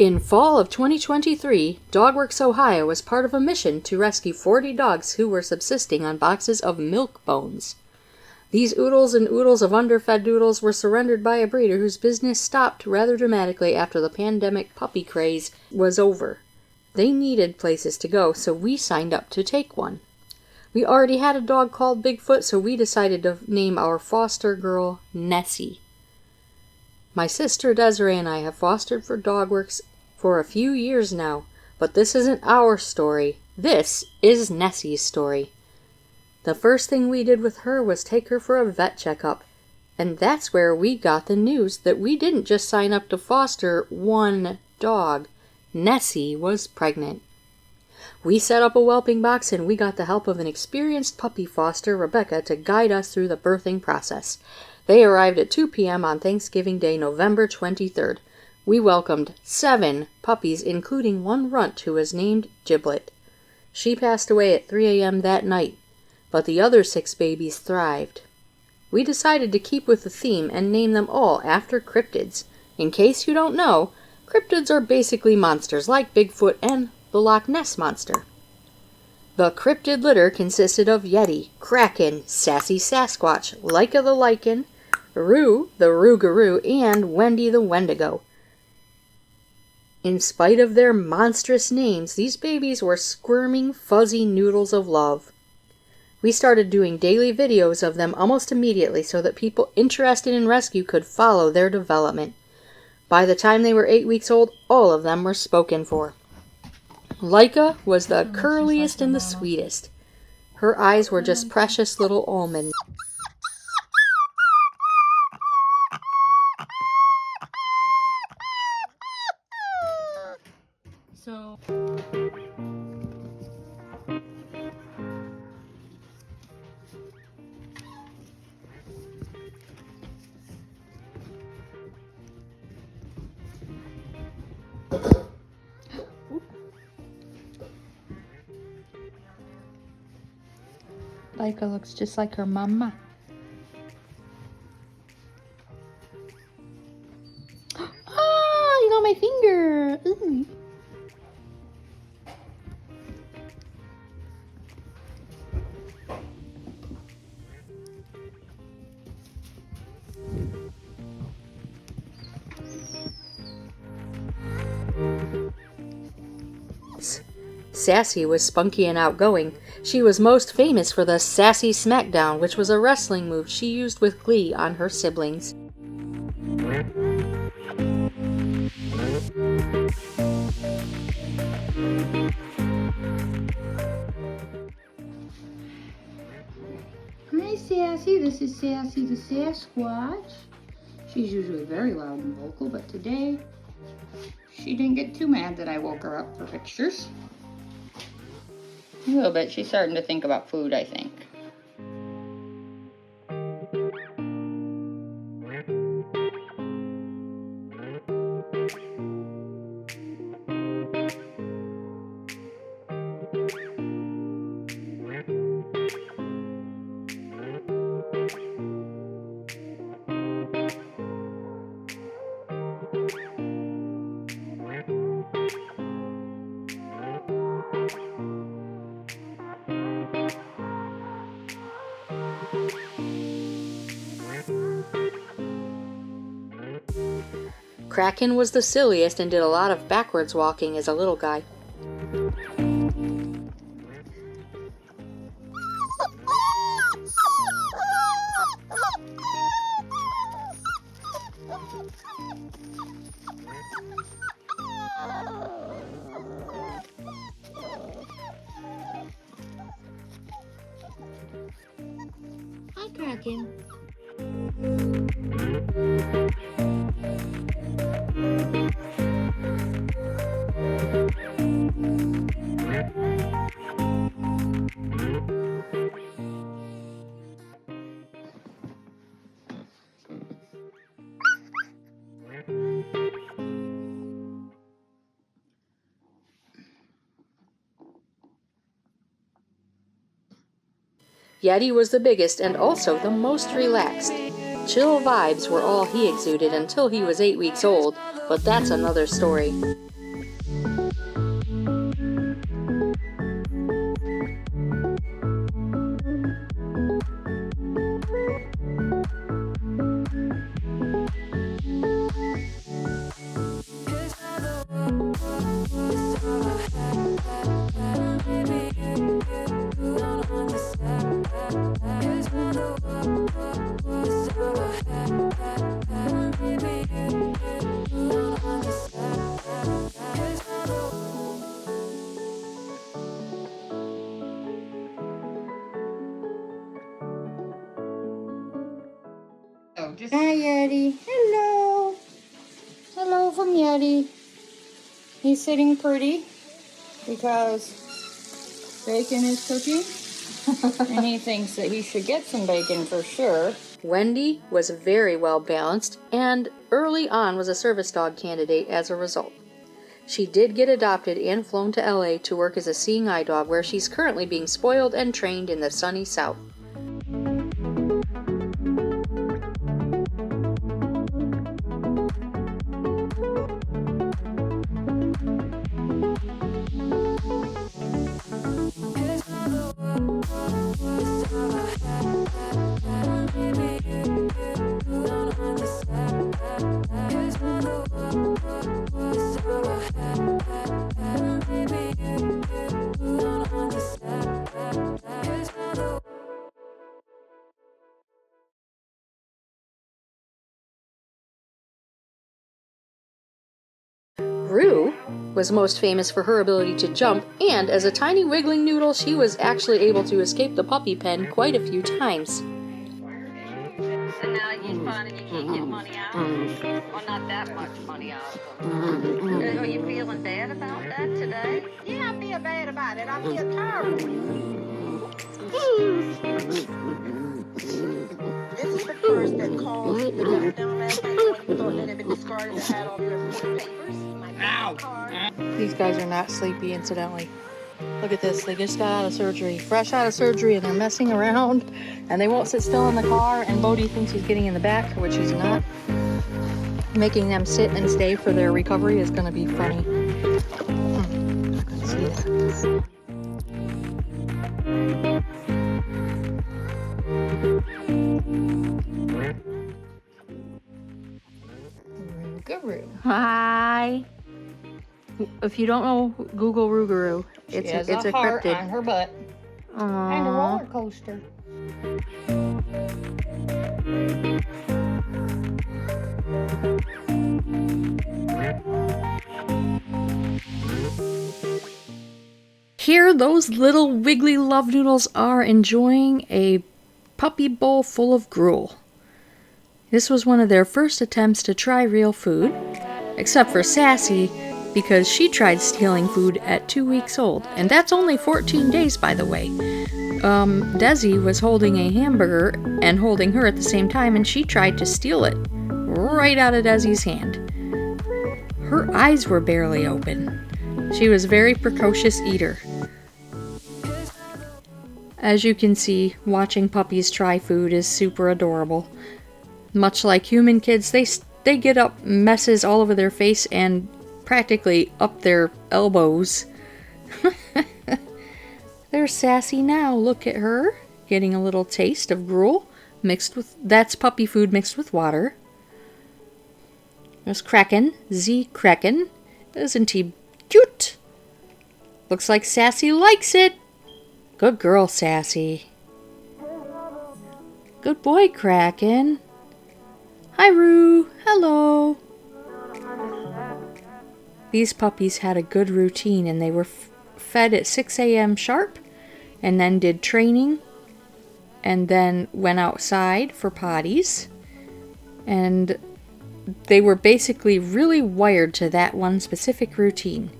In fall of 2023, Dogworks Ohio was part of a mission to rescue 40 dogs who were subsisting on boxes of milk bones. These oodles and oodles of underfed doodles were surrendered by a breeder whose business stopped rather dramatically after the pandemic puppy craze was over. They needed places to go, so we signed up to take one. We already had a dog called Bigfoot, so we decided to name our foster girl Nessie. My sister Desiree and I have fostered for Dogworks for a few years now, but this isn't our story. This is Nessie's story. The first thing we did with her was take her for a vet checkup, and that's where we got the news that we didn't just sign up to foster one dog. Nessie was pregnant. We set up a whelping box and we got the help of an experienced puppy foster, Rebecca, to guide us through the birthing process. They arrived at 2 p.m. on Thanksgiving Day, November 23rd. We welcomed 7 puppies, including one runt who was named Giblet. She passed away at 3 a.m. that night, but the other 6 babies thrived. We decided to keep with the theme and name them all after cryptids. In case you don't know, cryptids are basically monsters like Bigfoot and the Loch Ness Monster. The cryptid litter consisted of Yeti, Kraken, Sassy Sasquatch, Laika the Lichen, Roo the Rougarou, and Wendy the Wendigo. In spite of their monstrous names, these babies were squirming, fuzzy noodles of love. We started doing daily videos of them almost immediately so that people interested in rescue could follow their development. By the time they were 8 weeks old, all of them were spoken for. Laika was the curliest and the sweetest. Her eyes were just precious little almonds. So Laika looks just like her mama. Ah, you got my finger. Ooh. Sassy was spunky and outgoing. She was most famous for the Sassy Smackdown, which was a wrestling move she used with glee on her siblings. Hi, Sassy. This is Sassy the Sasquatch. She's usually very loud and vocal, but today she didn't get too mad that I woke her up for pictures. A little bit. She's starting to think about food, I think. Kraken was the silliest and did a lot of backwards walking as a little guy. Hi, Kraken. Yeti was the biggest and also the most relaxed. Chill vibes were all he exuded until he was 8 weeks old, but that's another story. Hi, Yeti. Hello. Hello from Yeti. He's sitting pretty because bacon is cooking. And he thinks that he should get some bacon for sure. Wendy was very well balanced and early on was a service dog candidate as a result. She did get adopted and flown to LA to work as a seeing eye dog, where she's currently being spoiled and trained in the sunny South. Rue was most famous for her ability to jump, and as a tiny wiggling noodle, she was actually able to escape the puppy pen quite a few times. So now you find you can't get money out of them? Well, not that much money out of them. Are you feeling bad about that today? Yeah, I feel bad about it. I feel terrible. This is the first that called the gun down last night when you thought that had been discarded and had all your important papers. These guys are not sleepy, incidentally. Look at this, they just got out of surgery, fresh out of surgery, and they're messing around, and they won't sit still in the car, and Bodhi thinks he's getting in the back, which he's not. Making them sit and stay for their recovery is going to be funny. I couldn't see that. Rougarou. Hi. If you don't know, Google Rougarou. It's a heart cryptid on her butt. Aww. And a roller coaster. Here, those little wiggly love noodles are enjoying a puppy bowl full of gruel. This was one of their first attempts to try real food, except for Sassy, because she tried stealing food at 2 weeks old, and that's only 14 days, by the way. Desi was holding a hamburger and holding her at the same time, and she tried to steal it right out of Desi's hand. Her eyes were barely open. She was a very precocious eater. As you can see, watching puppies try food is super adorable. Much like human kids, they get up messes all over their face and practically up their elbows. There's Sassy now. Look at her, getting a little taste of gruel that's puppy food mixed with water. There's Kraken, Z Kraken. Isn't he cute? Looks like Sassy likes it. Good girl, Sassy. Good boy, Kraken. Hi, Roo. Hello. These puppies had a good routine, and they were fed at 6 a.m. sharp, and then did training, and then went outside for potties, and they were basically really wired to that one specific routine,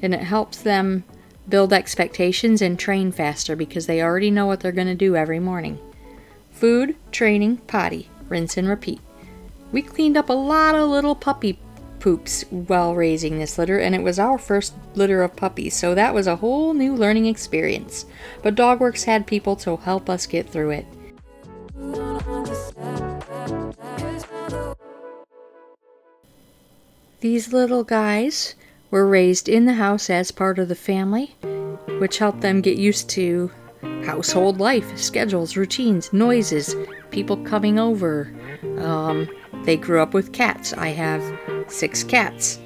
and it helps them build expectations and train faster because they already know what they're going to do every morning. Food, training, potty, rinse and repeat. We cleaned up a lot of little puppy poops while raising this litter, and it was our first litter of puppies, so that was a whole new learning experience. But Dogworks had people to help us get through it. These little guys were raised in the house as part of the family, which helped them get used to household life, schedules, routines, noises, people coming over. They grew up with cats. I have 6 cats.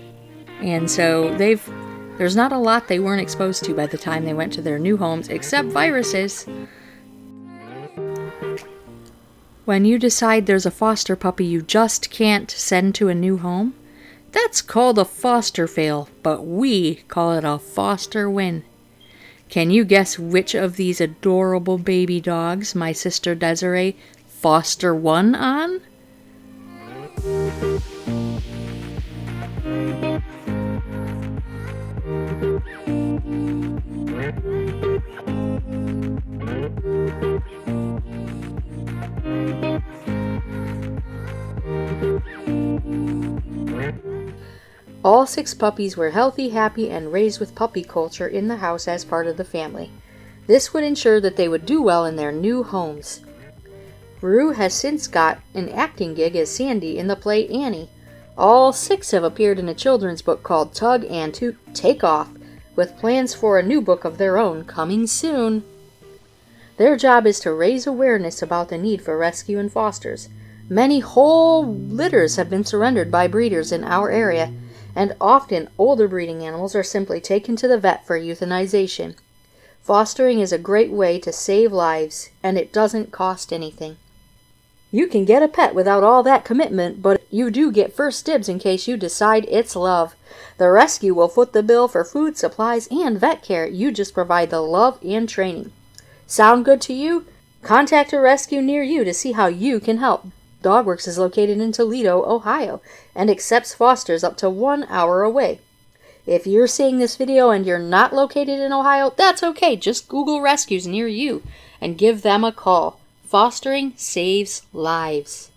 And so there's not a lot they weren't exposed to by the time they went to their new homes, except viruses. When you decide there's a foster puppy you just can't send to a new home, that's called a foster fail, but we call it a foster win. Can you guess which of these adorable baby dogs my sister Desiree foster won on? All 6 puppies were healthy, happy, and raised with puppy culture in the house as part of the family. This would ensure that they would do well in their new homes. Rue has since got an acting gig as Sandy in the play Annie. All 6 have appeared in a children's book called Tug and Toot Take Off, with plans for a new book of their own coming soon. Their job is to raise awareness about the need for rescue and fosters. Many whole litters have been surrendered by breeders in our area, and often older breeding animals are simply taken to the vet for euthanization. Fostering is a great way to save lives, and it doesn't cost anything. You can get a pet without all that commitment, but you do get first dibs in case you decide it's love. The rescue will foot the bill for food, supplies, and vet care. You just provide the love and training. Sound good to you? Contact a rescue near you to see how you can help. Dogworks is located in Toledo, Ohio, and accepts fosters up to 1 hour away. If you're seeing this video and you're not located in Ohio, that's okay. Just Google rescues near you and give them a call. Fostering saves lives.